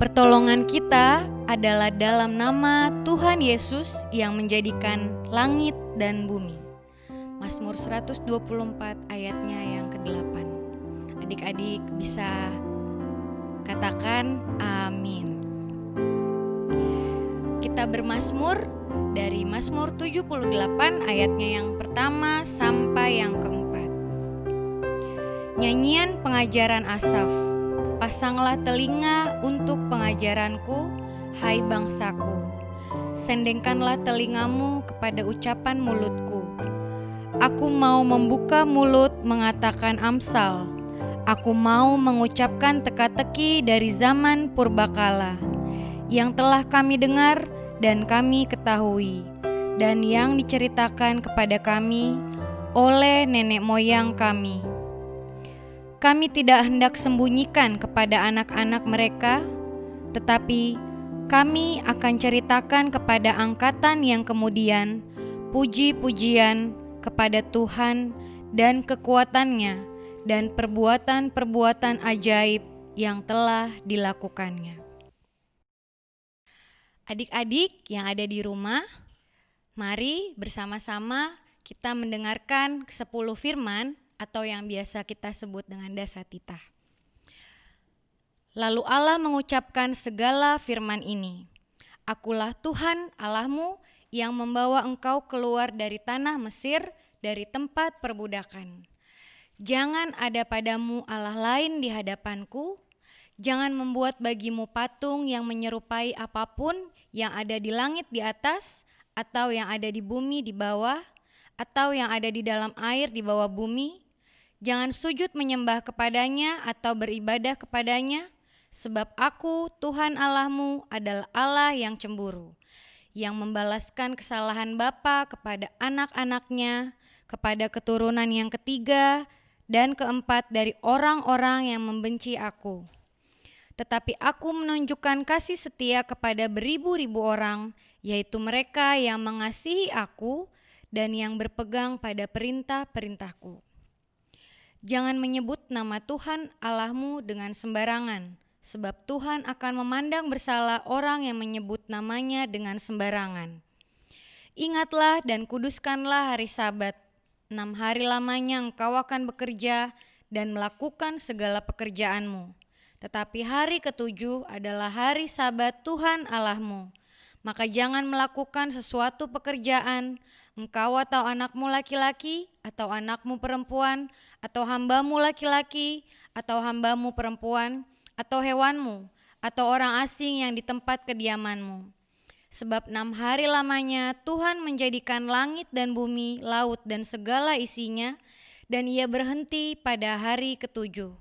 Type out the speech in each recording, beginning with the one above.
Pertolongan kita adalah dalam nama Tuhan Yesus yang menjadikan langit dan bumi. Mazmur 124 ayatnya yang ke-8. Adik-adik bisa katakan amin. Kita bermazmur dari Mazmur 78 ayatnya yang pertama sampai yang keempat. Nyanyian pengajaran Asaf. Pasanglah telinga untuk pengajaranku, hai bangsaku. Sendengkanlah telingamu kepada ucapan mulutku. Aku mau membuka mulut mengatakan amsal. Aku mau mengucapkan teka-teki dari zaman purbakala, yang telah kami dengar dan kami ketahui, dan yang diceritakan kepada kami oleh nenek moyang kami. Kami tidak hendak sembunyikan kepada anak-anak mereka, tetapi kami akan ceritakan kepada angkatan yang kemudian puji-pujian kepada Tuhan dan kekuatannya dan perbuatan-perbuatan ajaib yang telah dilakukannya. Adik-adik yang ada di rumah, mari bersama-sama kita mendengarkan 10 firman atau yang biasa kita sebut dengan dasatita. Lalu Allah mengucapkan segala firman ini. Akulah Tuhan Allahmu yang membawa engkau keluar dari tanah Mesir, dari tempat perbudakan. Jangan ada padamu Allah lain di hadapanku. Jangan membuat bagimu patung yang menyerupai apapun yang ada di langit di atas, atau yang ada di bumi di bawah, atau yang ada di dalam air di bawah bumi. Jangan sujud menyembah kepadanya atau beribadah kepadanya, sebab aku, Tuhan Allahmu, adalah Allah yang cemburu, yang membalaskan kesalahan bapa kepada anak-anaknya, kepada keturunan yang ketiga dan keempat dari orang-orang yang membenci aku. Tetapi aku menunjukkan kasih setia kepada beribu-ribu orang, yaitu mereka yang mengasihi aku dan yang berpegang pada perintah-perintahku. Jangan menyebut nama Tuhan Allahmu dengan sembarangan, sebab Tuhan akan memandang bersalah orang yang menyebut namanya dengan sembarangan. Ingatlah dan kuduskanlah hari Sabat. 6 hari lamanya engkau akan bekerja dan melakukan segala pekerjaanmu. Tetapi hari ke-7 adalah hari Sabat Tuhan Allahmu. Maka jangan melakukan sesuatu pekerjaan, engkau atau anakmu laki-laki, atau anakmu perempuan, atau hambamu laki-laki, atau hambamu perempuan, atau hewanmu, atau orang asing yang di tempat kediamanmu. Sebab 6 hari lamanya Tuhan menjadikan langit dan bumi, laut dan segala isinya, dan ia berhenti pada hari ke-7.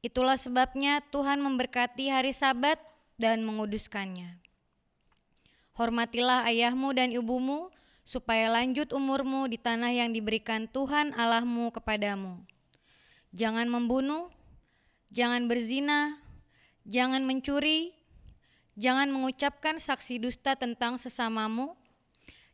Itulah sebabnya Tuhan memberkati hari Sabat dan menguduskannya. Hormatilah ayahmu dan ibumu, supaya lanjut umurmu di tanah yang diberikan Tuhan Allahmu kepadamu. Jangan membunuh, jangan berzina, jangan mencuri, jangan mengucapkan saksi dusta tentang sesamamu,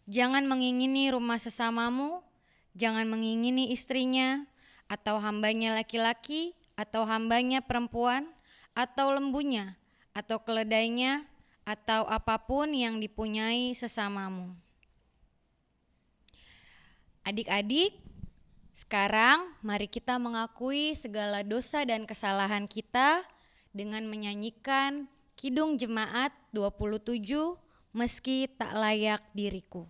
jangan mengingini rumah sesamamu, jangan mengingini istrinya, atau hambanya laki-laki, atau hambanya perempuan, atau lembunya, atau keledainya, atau apapun yang dipunyai sesamamu. Adik-adik, sekarang mari kita mengakui segala dosa dan kesalahan kita dengan menyanyikan Kidung Jemaat 27, Meski Tak Layak Diriku.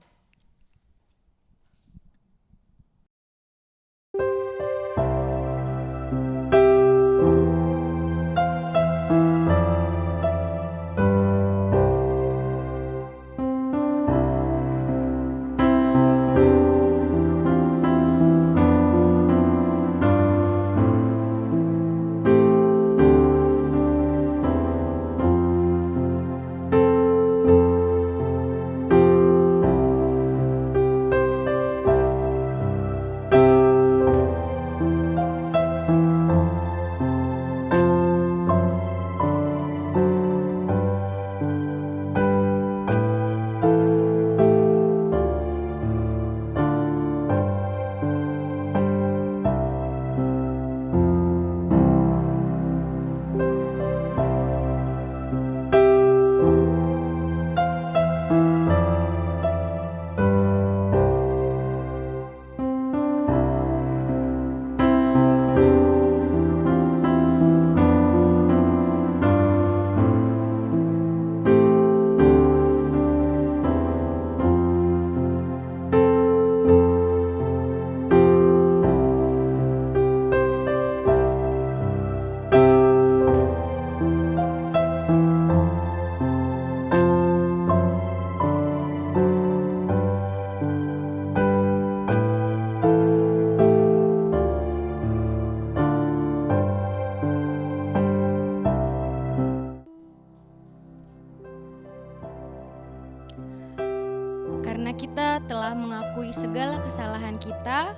berdoa.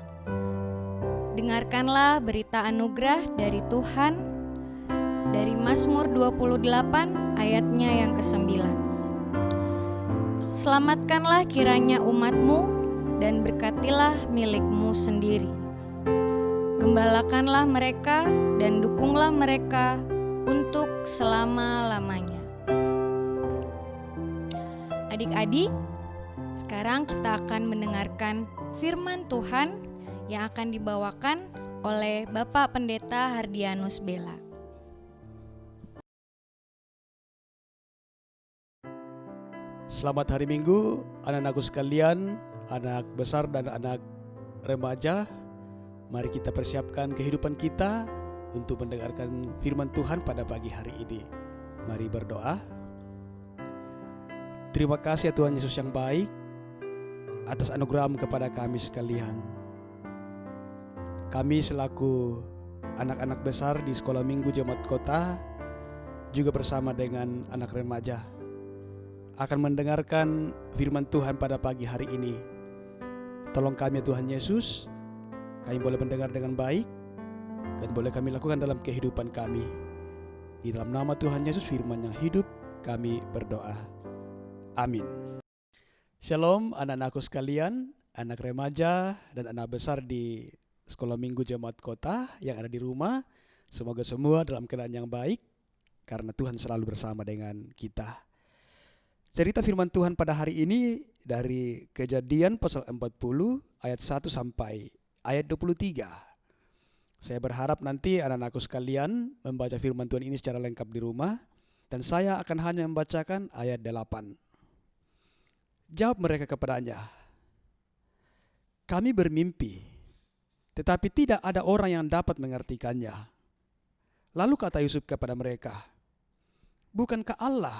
Dengarkanlah berita anugerah dari Tuhan dari Mazmur 28 ayatnya yang ke-9. Selamatkanlah kiranya umatmu dan berkatilah milikmu sendiri. Gembalakanlah mereka dan dukunglah mereka untuk selama-lamanya. Adik-adik, sekarang kita akan mendengarkan firman Tuhan yang akan dibawakan oleh Bapak Pendeta Hardianus Bella. Selamat hari Minggu, anak-anakku sekalian, anak besar dan anak remaja. Mari kita persiapkan kehidupan kita untuk mendengarkan firman Tuhan pada pagi hari ini. Mari berdoa. Terima kasih ya Tuhan Yesus yang baik atas anugerah-Mu kepada kami sekalian. Kami selaku anak-anak besar di Sekolah Minggu Jemaat Kota, juga bersama dengan anak remaja, akan mendengarkan firman Tuhan pada pagi hari ini. Tolong kami ya Tuhan Yesus, kami boleh mendengar dengan baik dan boleh kami lakukan dalam kehidupan kami. Di dalam nama Tuhan Yesus firman yang hidup kami berdoa. Amin. Shalom anak-anakku sekalian, anak remaja dan anak besar di Sekolah Minggu Jemaat Kota yang ada di rumah. Semoga semua dalam keadaan yang baik karena Tuhan selalu bersama dengan kita. Cerita firman Tuhan pada hari ini dari Kejadian pasal 40 ayat 1 sampai ayat 23. Saya berharap nanti anak-anakku sekalian membaca firman Tuhan ini secara lengkap di rumah, dan saya akan hanya membacakan ayat 8. Jawab mereka kepadanya, kami bermimpi, tetapi tidak ada orang yang dapat mengertikannya. Lalu kata Yusuf kepada mereka, bukankah Allah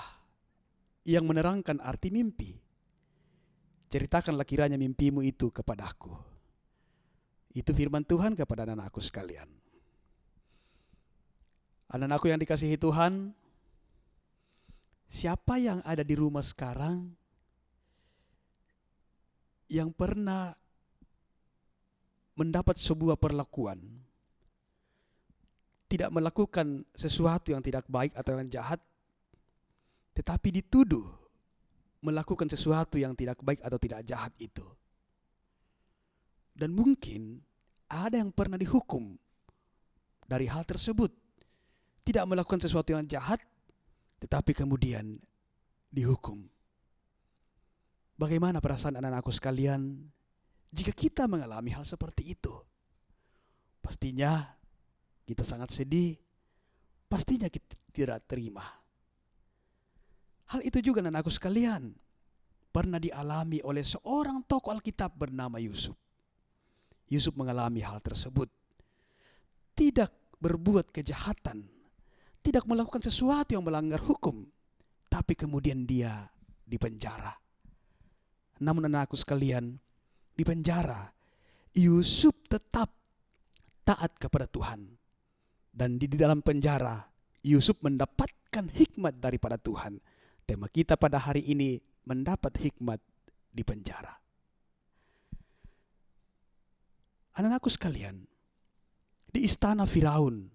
yang menerangkan arti mimpi? Ceritakanlah kiranya mimpimu itu kepadaku. Itu firman Tuhan kepada anak-anakku sekalian. Anak-anakku yang dikasihi Tuhan, siapa yang ada di rumah sekarang yang pernah mendapat sebuah perlakuan, tidak melakukan sesuatu yang tidak baik atau yang jahat, tetapi dituduh melakukan sesuatu yang tidak baik atau tidak jahat itu? Dan mungkin ada yang pernah dihukum dari hal tersebut, tidak melakukan sesuatu yang jahat, tetapi kemudian dihukum. Bagaimana perasaan anak-anakku sekalian jika kita mengalami hal seperti itu? Pastinya kita sangat sedih, pastinya kita tidak terima. Hal itu juga anak-anakku sekalian pernah dialami oleh seorang tokoh Alkitab bernama Yusuf. Yusuf mengalami hal tersebut. Tidak berbuat kejahatan, tidak melakukan sesuatu yang melanggar hukum, tapi kemudian dia dipenjara. Namun anak-anakku sekalian, di penjara Yusuf tetap taat kepada Tuhan. Dan di dalam penjara Yusuf mendapatkan hikmat daripada Tuhan. Tema kita pada hari ini, mendapat hikmat di penjara. Anak-anakku sekalian, di istana Firaun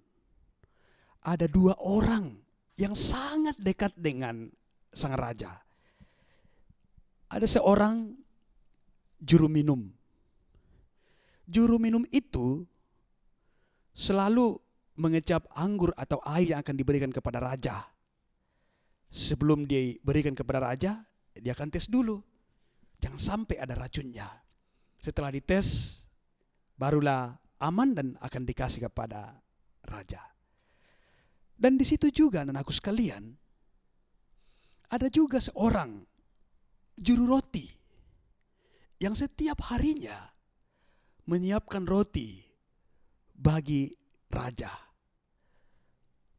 ada dua orang yang sangat dekat dengan sang raja. Ada seorang juru minum. Juru minum itu selalu mengecap anggur atau air yang akan diberikan kepada raja. Sebelum diberikan kepada raja, dia akan tes dulu. Jangan sampai ada racunnya. Setelah dites, barulah aman dan akan dikasih kepada raja. Dan di situ juga anak-anakku sekalian, ada juga seorang juru roti yang setiap harinya menyiapkan roti bagi raja.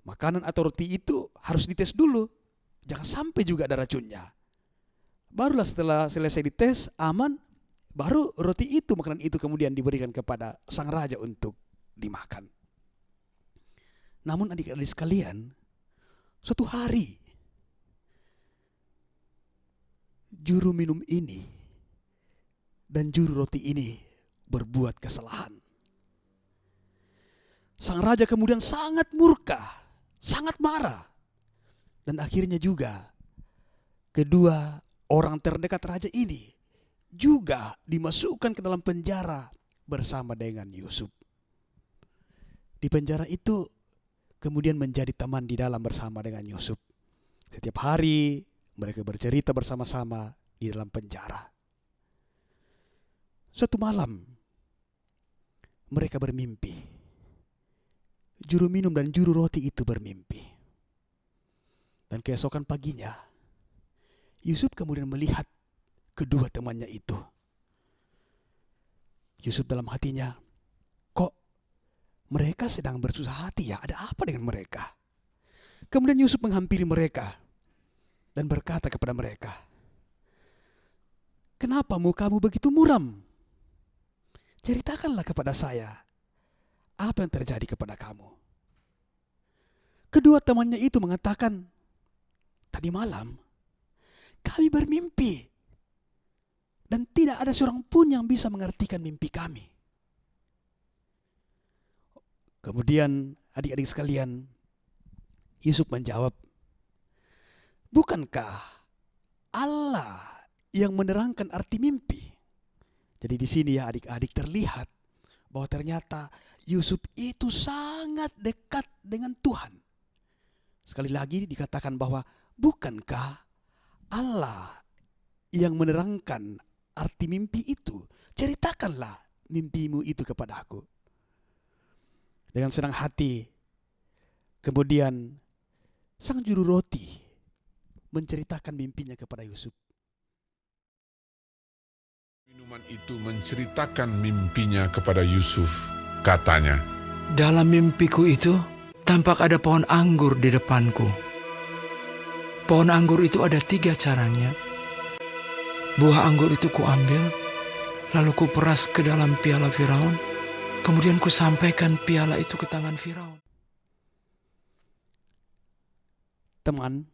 Makanan atau roti itu harus dites dulu, jangan sampai juga ada racunnya. Barulah setelah selesai dites, aman, baru roti itu, makanan itu kemudian diberikan kepada sang raja untuk dimakan. Namun adik-adik sekalian, suatu hari juru minum ini dan juru roti ini berbuat kesalahan. Sang raja kemudian sangat murka, sangat marah. Dan akhirnya juga kedua orang terdekat raja ini juga dimasukkan ke dalam penjara bersama dengan Yusuf. Di penjara itu kemudian menjadi teman di dalam bersama dengan Yusuf. Setiap hari mereka bercerita bersama-sama di dalam penjara. Suatu malam mereka bermimpi. Juru minum dan juru roti itu bermimpi. Dan keesokan paginya Yusuf kemudian melihat kedua temannya itu. Yusuf dalam hatinya, kok mereka sedang bersusah hati ya? Ada apa dengan mereka? Kemudian Yusuf menghampiri mereka dan berkata kepada mereka, kenapa mukamu begitu muram? Ceritakanlah kepada saya apa yang terjadi kepada kamu. Kedua temannya itu mengatakan, tadi malam kami bermimpi dan tidak ada seorang pun yang bisa mengartikan mimpi kami. Kemudian adik-adik sekalian, Yusuf menjawab, bukankah Allah yang menerangkan arti mimpi? Jadi di sini ya adik-adik terlihat bahwa ternyata Yusuf itu sangat dekat dengan Tuhan. Sekali lagi dikatakan bahwa bukankah Allah yang menerangkan arti mimpi itu? Ceritakanlah mimpimu itu kepada aku. Dengan senang hati kemudian sang juru roti menceritakan mimpinya kepada Yusuf. Minuman itu menceritakan mimpinya kepada Yusuf. Katanya, dalam mimpiku itu tampak ada pohon anggur di depanku. Pohon anggur itu ada 3 caranya. Buah anggur itu kuambil, lalu kuperas ke dalam piala Firaun. Kemudian kusampaikan piala itu ke tangan Firaun. Teman,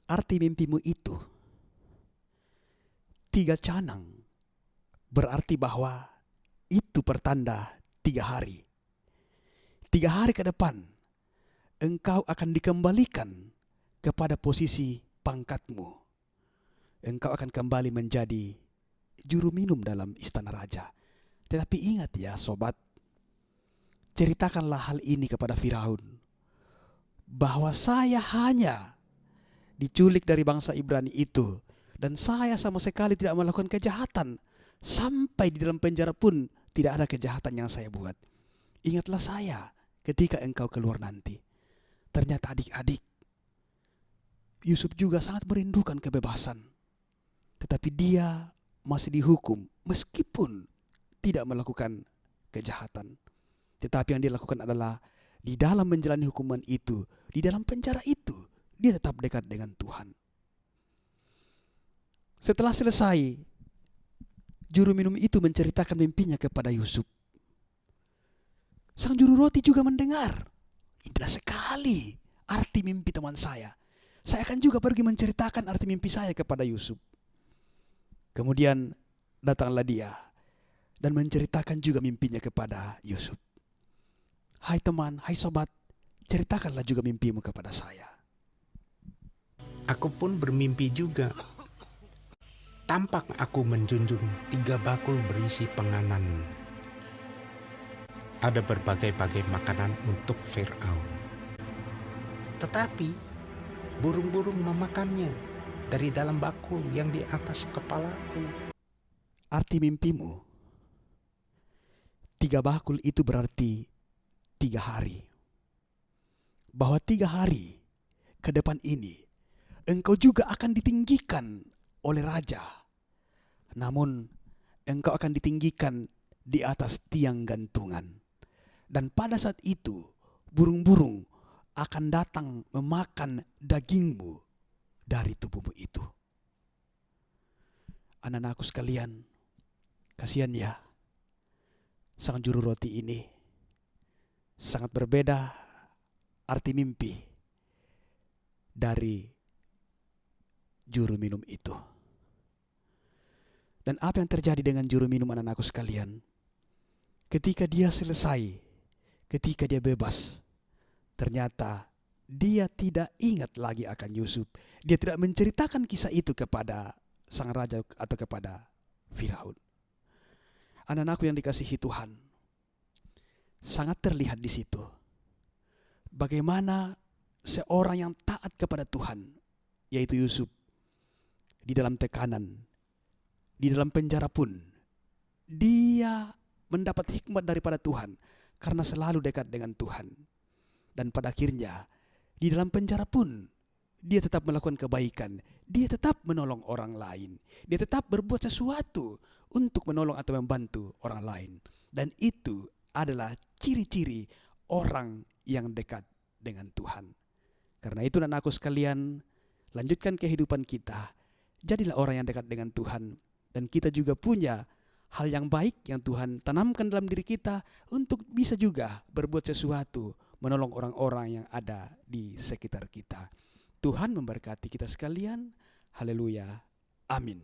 arti mimpimu itu 3 canang berarti bahwa itu pertanda 3 hari. 3 hari ke depan engkau akan dikembalikan kepada posisi pangkatmu. Engkau akan kembali menjadi juru minum dalam istana raja. Tetapi ingat ya sobat, ceritakanlah hal ini kepada Firaun, bahwa saya hanya diculik dari bangsa Ibrani itu dan saya sama sekali tidak melakukan kejahatan. Sampai di dalam penjara pun tidak ada kejahatan yang saya buat. Ingatlah saya ketika engkau keluar nanti. Ternyata adik-adik, Yusuf juga sangat merindukan kebebasan. Tetapi dia masih dihukum meskipun tidak melakukan kejahatan. Tetapi yang dia lakukan adalah di dalam menjalani hukuman itu, di dalam penjara itu, dia tetap dekat dengan Tuhan. Setelah selesai, juru minum itu menceritakan mimpinya kepada Yusuf. Sang juru roti juga mendengar. Indah sekali arti mimpi teman saya. Saya akan juga pergi menceritakan arti mimpi saya kepada Yusuf. Kemudian datanglah dia dan menceritakan juga mimpinya kepada Yusuf. Hai teman, hai sobat, ceritakanlah juga mimpimu kepada saya. Aku pun bermimpi juga. Tampak aku menjunjung 3 bakul berisi penganan. Ada berbagai-bagai makanan untuk Firaun. Tetapi burung-burung memakannya dari dalam bakul yang di atas kepalaku. Arti mimpimu, 3 bakul itu berarti 3 hari. Bahwa 3 hari ke depan ini engkau juga akan ditinggikan oleh raja. Namun engkau akan ditinggikan di atas tiang gantungan. Dan pada saat itu burung-burung akan datang memakan dagingmu dari tubuhmu itu. Anak-anakku sekalian, kasihan ya, sang juru roti ini sangat berbeda arti mimpi dari juru minum itu. Dan apa yang terjadi dengan juru minum anak-anakku sekalian? Ketika dia selesai, ketika dia bebas, ternyata dia tidak ingat lagi akan Yusuf. Dia tidak menceritakan kisah itu kepada sang raja atau kepada Firaun. Anak-anakku yang dikasihi Tuhan, sangat terlihat di situ bagaimana seorang yang taat kepada Tuhan, yaitu Yusuf, di dalam tekanan, di dalam penjara pun, dia mendapat hikmat daripada Tuhan karena selalu dekat dengan Tuhan. Dan pada akhirnya, di dalam penjara pun, dia tetap melakukan kebaikan. Dia tetap menolong orang lain. Dia tetap berbuat sesuatu untuk menolong atau membantu orang lain. Dan itu adalah ciri-ciri orang yang dekat dengan Tuhan. Karena itu anak-anakku sekalian, lanjutkan kehidupan kita. Jadilah orang yang dekat dengan Tuhan. Dan kita juga punya hal yang baik yang Tuhan tanamkan dalam diri kita untuk bisa juga berbuat sesuatu, menolong orang-orang yang ada di sekitar kita. Tuhan memberkati kita sekalian. Haleluya. Amin.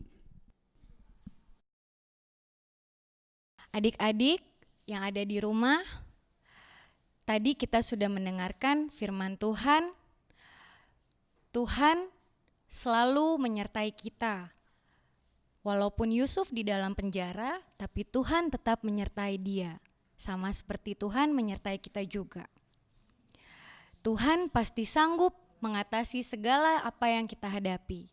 Adik-adik yang ada di rumah, tadi kita sudah mendengarkan firman Tuhan. Tuhan selalu menyertai kita. Walaupun Yusuf di dalam penjara, tapi Tuhan tetap menyertai dia. Sama seperti Tuhan menyertai kita juga. Tuhan pasti sanggup mengatasi segala apa yang kita hadapi.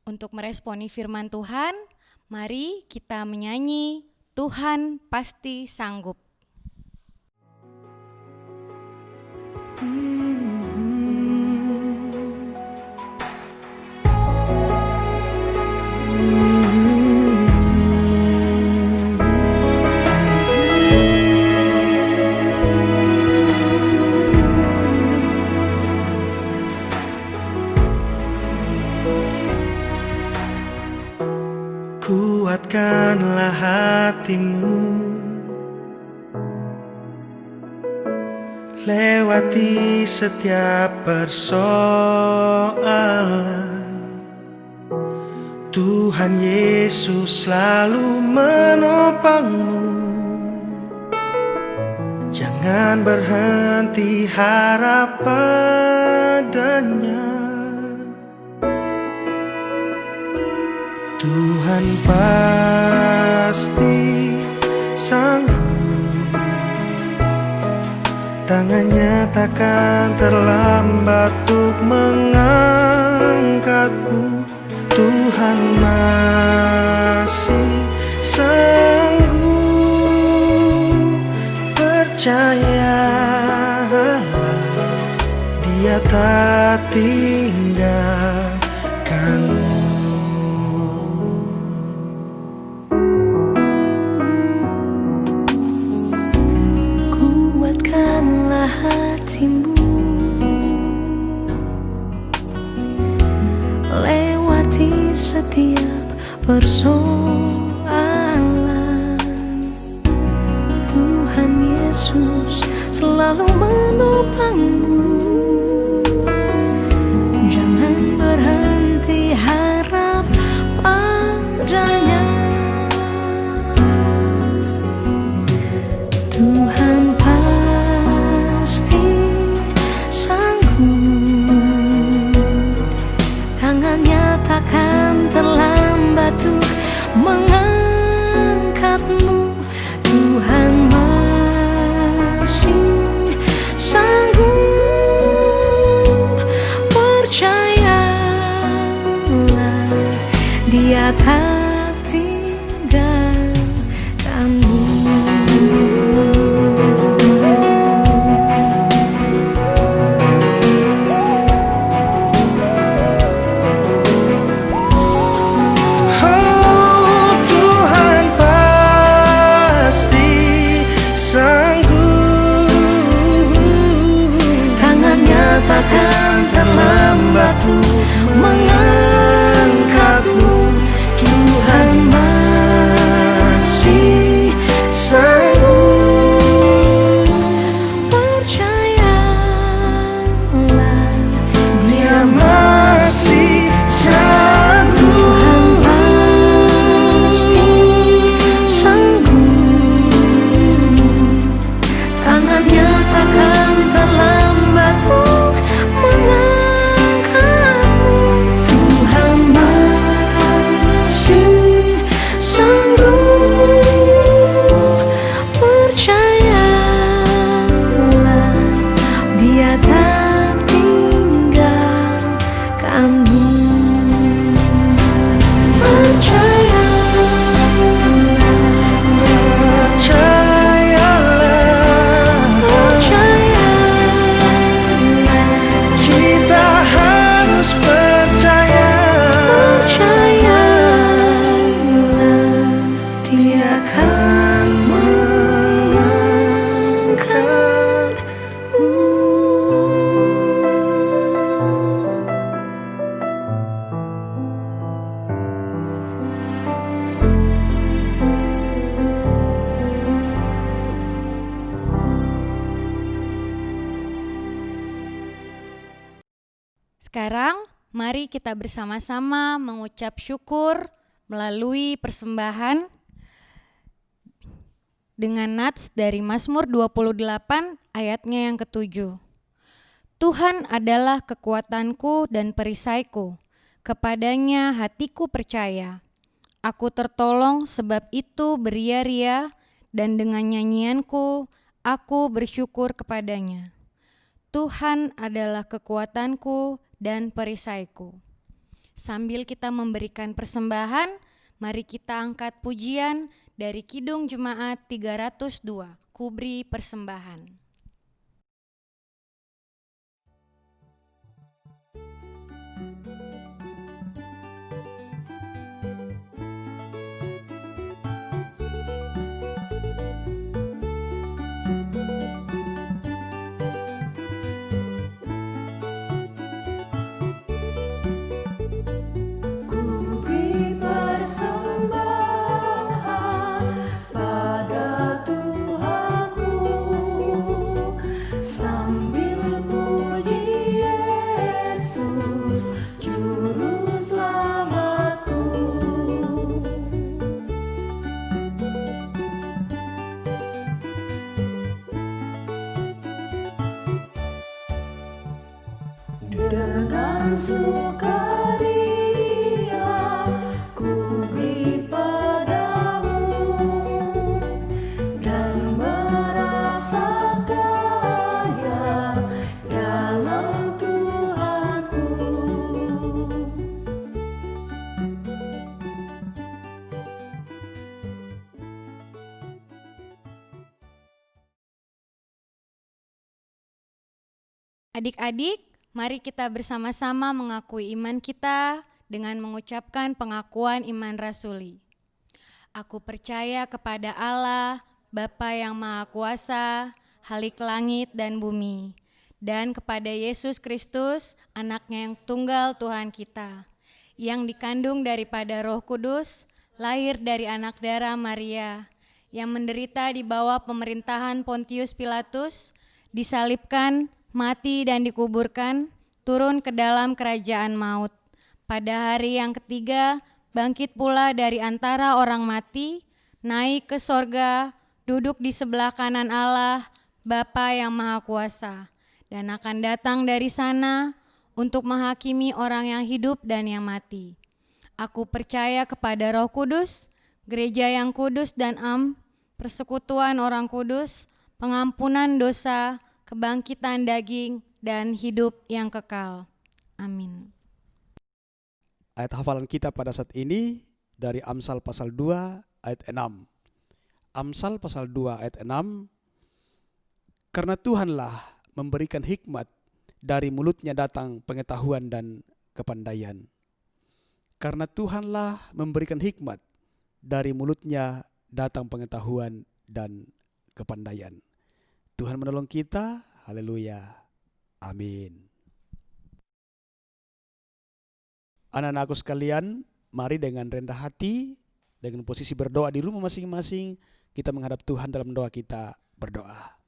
Untuk meresponi firman Tuhan, mari kita menyanyi Tuhan pasti sanggup. Kuatkanlah hatimu, lewati setiap persoalan. Tuhan Yesus selalu menopangmu. Jangan berhenti harap padanya. Tuhan pasti sanggup, tangannya takkan terlambat untuk mengangkatmu. Tuhan masih sanggup, percayalah, Dia tak tinggalkanmu. Hatimu, lewati setiap persoalan. Tuhan Yesus selalu menopangmu. Jangan berhenti harap padanya. Tuhan takkan terlambat tuh mengangkatmu. Tuhan masih Dia kan mengangkatmu. Sekarang mari kita bersama-sama mengucap syukur melalui persembahan dengan nats dari Mazmur 28 ayatnya yang ke-7. Tuhan adalah kekuatanku dan perisaiku, kepadanya hatiku percaya. Aku tertolong sebab itu beria-ria, dan dengan nyanyianku aku bersyukur kepadanya. Tuhan adalah kekuatanku dan perisaiku. Sambil kita memberikan persembahan, mari kita angkat pujian dari Kidung Jemaat 302, Kubri Persembahan. Dengan sukaria ku beri padamu dan merasa kaya dalam Tuhanku. Adik-adik, mari kita bersama-sama mengakui iman kita dengan mengucapkan pengakuan iman rasuli. Aku percaya kepada Allah, Bapa yang Maha Kuasa, Halik langit dan bumi, dan kepada Yesus Kristus, anaknya yang tunggal Tuhan kita, yang dikandung daripada Roh Kudus, lahir dari anak darah Maria, yang menderita di bawah pemerintahan Pontius Pilatus, disalibkan, mati dan dikuburkan, turun ke dalam kerajaan maut. Pada hari yang ketiga, bangkit pula dari antara orang mati, naik ke sorga, duduk di sebelah kanan Allah, Bapa yang Maha Kuasa, dan akan datang dari sana untuk menghakimi orang yang hidup dan yang mati. Aku percaya kepada Roh Kudus, gereja yang kudus dan persekutuan orang kudus, pengampunan dosa, kebangkitan daging, dan hidup yang kekal. Amin. Ayat hafalan kita pada saat ini dari Amsal pasal 2 ayat 6. Amsal pasal 2 ayat 6. Karena Tuhanlah memberikan hikmat, dari mulutnya datang pengetahuan dan kepandaian. Karena Tuhanlah memberikan hikmat, dari mulutnya datang pengetahuan dan kepandaian. Tuhan menolong kita, haleluya, amin. Anak-anakku sekalian, mari dengan rendah hati, dengan posisi berdoa di rumah masing-masing, kita menghadap Tuhan dalam doa kita berdoa.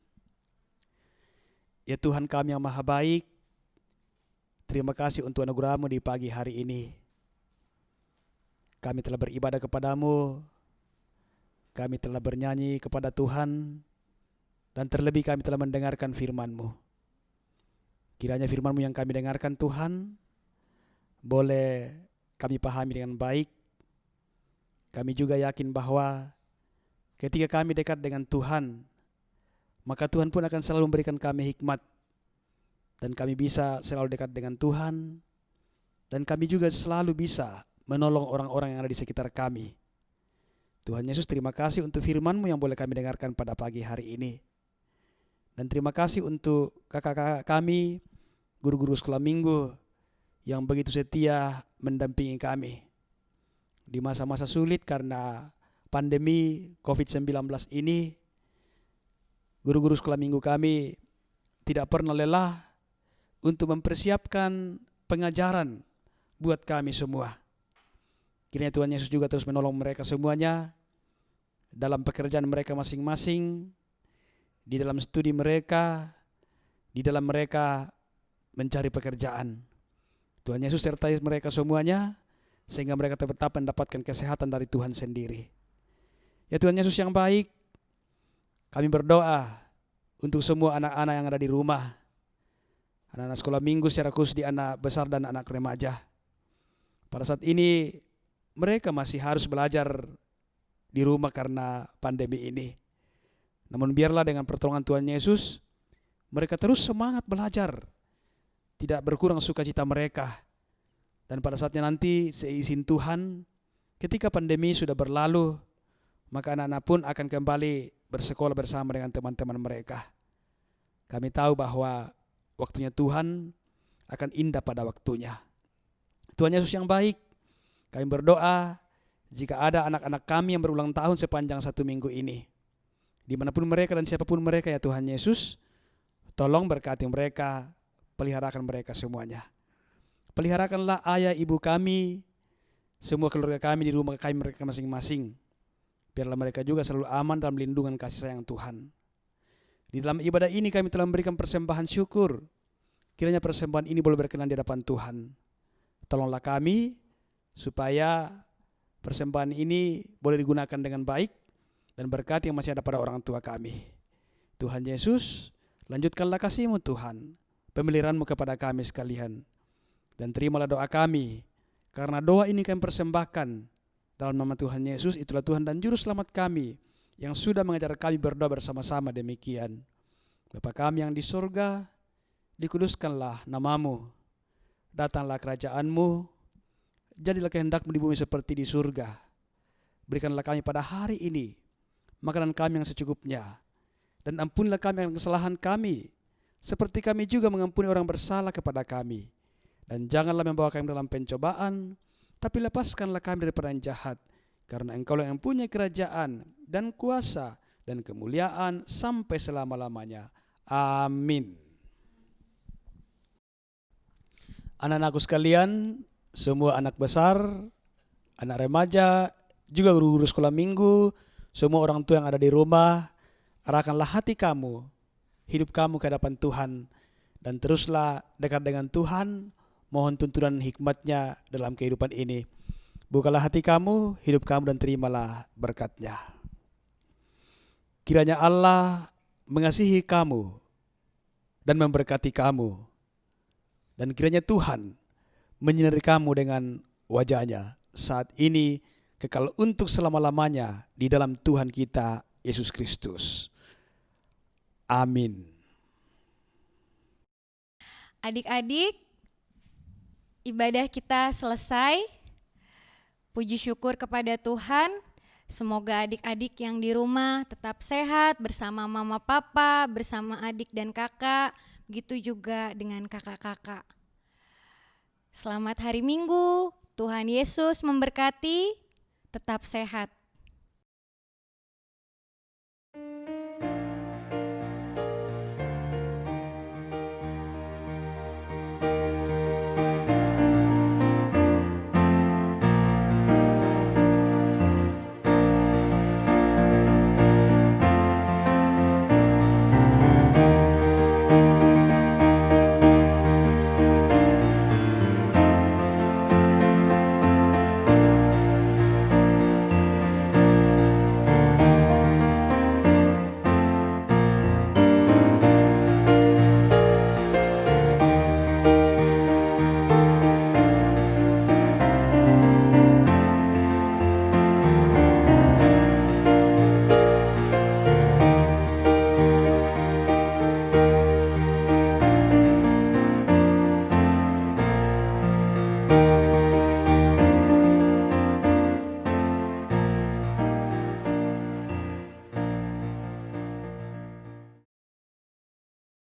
Ya Tuhan kami yang maha baik, terima kasih untuk anugerah-Mu di pagi hari ini. Kami telah beribadah kepadamu, kami telah bernyanyi kepada Tuhan, dan terlebih kami telah mendengarkan firman-Mu. Kiranya firman-Mu yang kami dengarkan Tuhan, boleh kami pahami dengan baik. Kami juga yakin bahwa ketika kami dekat dengan Tuhan, maka Tuhan pun akan selalu memberikan kami hikmat. Dan kami bisa selalu dekat dengan Tuhan. Dan kami juga selalu bisa menolong orang-orang yang ada di sekitar kami. Tuhan Yesus, terima kasih untuk firman-Mu yang boleh kami dengarkan pada pagi hari ini. Dan terima kasih untuk kakak-kakak kami, guru-guru sekolah minggu yang begitu setia mendampingi kami di masa-masa sulit karena pandemi COVID-19 ini, guru-guru sekolah minggu kami tidak pernah lelah untuk mempersiapkan pengajaran buat kami semua. Kiranya Tuhan Yesus juga terus menolong mereka semuanya dalam pekerjaan mereka masing-masing, di dalam studi mereka, di dalam mereka mencari pekerjaan. Tuhan Yesus sertai mereka semuanya, sehingga mereka tetap mendapatkan kesehatan dari Tuhan sendiri. Ya Tuhan Yesus yang baik, kami berdoa untuk semua anak-anak yang ada di rumah, anak-anak sekolah minggu secara khusus di anak besar dan anak remaja. Pada saat ini mereka masih harus belajar di rumah karena pandemi ini. Namun biarlah dengan pertolongan Tuhan Yesus, mereka terus semangat belajar, tidak berkurang sukacita mereka. Dan pada saatnya nanti seizin Tuhan, ketika pandemi sudah berlalu, maka anak-anak pun akan kembali bersekolah bersama dengan teman-teman mereka. Kami tahu bahwa waktunya Tuhan akan indah pada waktunya. Tuhan Yesus yang baik, kami berdoa jika ada anak-anak kami yang berulang tahun sepanjang 1 minggu ini, dimanapun mereka dan siapapun mereka, ya Tuhan Yesus, tolong berkati mereka, peliharakan mereka semuanya. Peliharakanlah ayah ibu kami, semua keluarga kami di rumah kami mereka masing-masing. Biarlah mereka juga selalu aman dalam lindungan kasih sayang Tuhan. Di dalam ibadah ini kami telah memberikan persembahan syukur. Kiranya persembahan ini boleh berkenan di hadapan Tuhan. Tolonglah kami supaya persembahan ini boleh digunakan dengan baik dan berkat yang masih ada pada orang tua kami. Tuhan Yesus, lanjutkanlah kasih-Mu Tuhan, pemeliharaan-Mu kepada kami sekalian. Dan terimalah doa kami, karena doa ini kami persembahkan dalam nama Tuhan Yesus, itulah Tuhan dan Juru Selamat kami, yang sudah mengajar kami berdoa bersama-sama demikian. Bapa kami yang di surga, dikuduskanlah nama-Mu, datanglah kerajaan-Mu, jadilah kehendak-Mu di bumi seperti di surga. Berikanlah kami pada hari ini makanan kami yang secukupnya, dan ampunilah kami akan kesalahan kami, seperti kami juga mengampuni orang bersalah kepada kami. Dan janganlah membawa kami dalam pencobaan, tapi lepaskanlah kami daripada yang jahat, karena Engkau yang punya kerajaan dan kuasa dan kemuliaan sampai selama-lamanya. Amin. Anak-anakku sekalian, semua anak besar, anak remaja, juga guru-guru sekolah minggu, semua orang tua yang ada di rumah, arahkanlah hati kamu, hidup kamu ke hadapan Tuhan, dan teruslah dekat dengan Tuhan, mohon tuntunan hikmat-Nya dalam kehidupan ini. Bukalah hati kamu, hidup kamu, dan terimalah berkat-Nya. Kiranya Allah mengasihi kamu dan memberkati kamu, dan kiranya Tuhan menyinari kamu dengan wajah-Nya saat ini, kekal untuk selama-lamanya di dalam Tuhan kita Yesus Kristus. Amin. Adik-adik, ibadah kita selesai. Puji syukur kepada Tuhan. Semoga adik-adik yang di rumah tetap sehat bersama mama papa, bersama adik dan kakak. Begitu juga dengan kakak-kakak. Selamat hari Minggu. Tuhan Yesus memberkati. Tetap sehat.